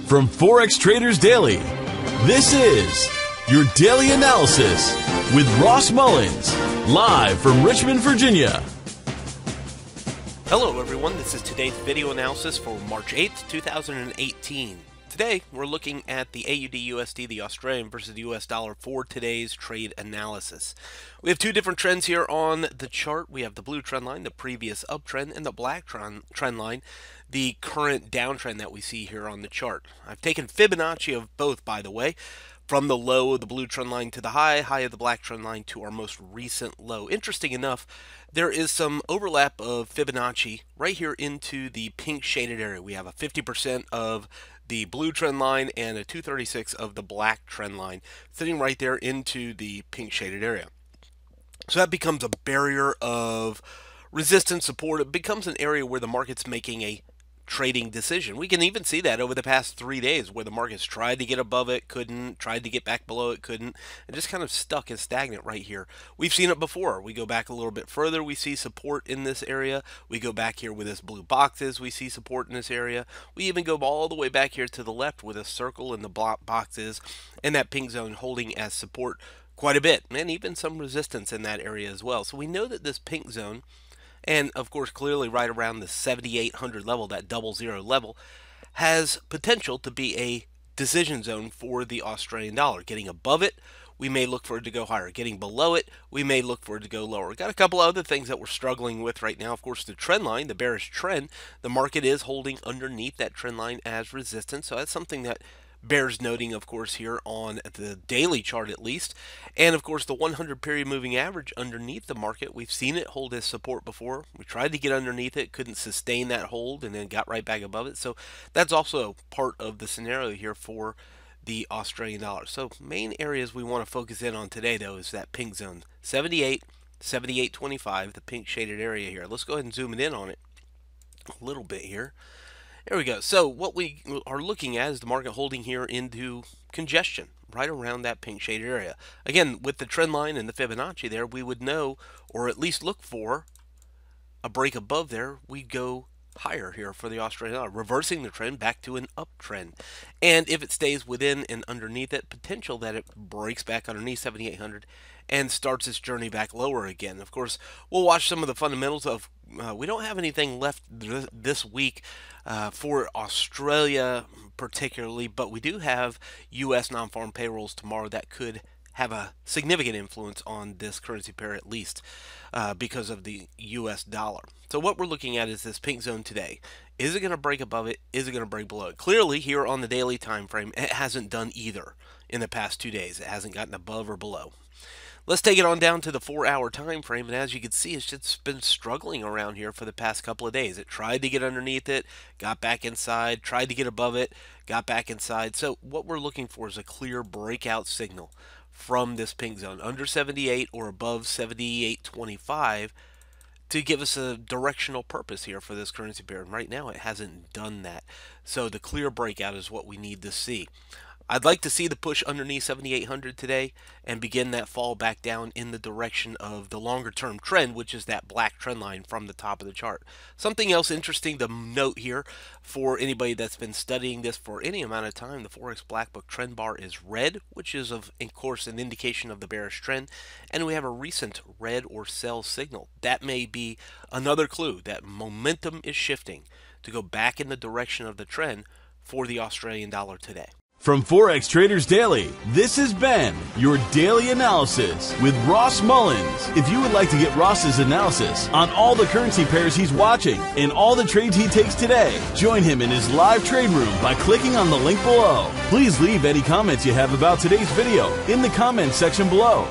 From Forex Traders Daily, this is your daily analysis with Ross Mullins, live from Richmond, Virginia. Hello everyone, this is today's video analysis for March 8th, 2018. Today, we're looking at the AUDUSD, the Australian versus the US dollar for today's trade analysis. We have two different trends here on the chart. We have the blue trend line, the previous uptrend, and the black trend line, the current downtrend that we see here on the chart. I've taken Fibonacci of both, by the way, from the low of the blue trend line to the high of the black trend line to our most recent low. Interesting enough, there is some overlap of Fibonacci right here into the pink shaded area. We have a 50% of the blue trend line and a 236 of the black trend line sitting right there into the pink shaded area. So that becomes a barrier of resistance, support. It becomes an area where the market's making a trading decision. We can even see that over the past 3 days where the market's tried to get above it, couldn't, tried to get back below it, couldn't, and just kind of stuck and stagnant right here. We've seen it before. We go back a little bit further, we see support in this area. We go back here with this blue boxes, we see support in this area. We even go all the way back here to the left with a circle in the block boxes and that pink zone holding as support quite a bit, and even some resistance in that area as well. So we know that this pink zone, and of course clearly right around the 7,800 level, that 00 level, has potential to be a decision zone for the Australian dollar. Getting above it, we may look for it to go higher. Getting below it, we may look for it to go lower. We've got a couple other things that we're struggling with right now. Of course, the trend line, the bearish trend, the market is holding underneath that trend line as resistance. So that's something that bears noting, of course, here on the daily chart at least. And of course, the 100 period moving average underneath the market, we've seen it hold as support before. We tried to get underneath it, couldn't sustain that hold, and then got right back above it. So that's also part of the scenario here for the Australian dollar. So main areas we want to focus in on today, though, is that pink zone, 78, 78.25, the pink shaded area here. Let's go ahead and zoom it in on it a little bit here. There we go. So what we are looking at is the market holding here into congestion right around that pink shaded area. Again, with the trend line and the Fibonacci there, we would know, or at least look for, a break above there. We go higher here for the Australian dollar, reversing the trend back to an uptrend. And if it stays within and underneath it, potential that it breaks back underneath 7,800 and starts its journey back lower again. Of course, we'll watch some of the fundamentals of, we don't have anything left this week for Australia particularly, but we do have U.S. non-farm payrolls tomorrow that could have a significant influence on this currency pair, at least because of the U.S. dollar. So what we're looking at is this pink zone today. Is it going to break above it? Is it going to break below it? Clearly, here on the daily time frame, it hasn't done either in the past 2 days. It hasn't gotten above or below. Let's take it on down to the 4-hour time frame, and as you can see, it's just been struggling around here for the past couple of days. It tried to get underneath it, got back inside, tried to get above it, got back inside. So what we're looking for is a clear breakout signal from this pink zone, under 78 or above 78.25, to give us a directional purpose here for this currency pair. And right now, it hasn't done that. So the clear breakout is what we need to see. I'd like to see the push underneath 7,800 today and begin that fall back down in the direction of the longer term trend, which is that black trend line from the top of the chart. Something else interesting to note here for anybody that's been studying this for any amount of time, the Forex Black Book trend bar is red, which is of course an indication of the bearish trend, and we have a recent red or sell signal. That may be another clue that momentum is shifting to go back in the direction of the trend for the Australian dollar today. From Forex Traders Daily, this has been your daily analysis with Ross Mullins. If you would like to get Ross's analysis on all the currency pairs he's watching and all the trades he takes today, join him in his live trade room by clicking on the link below. Please leave any comments you have about today's video in the comments section below.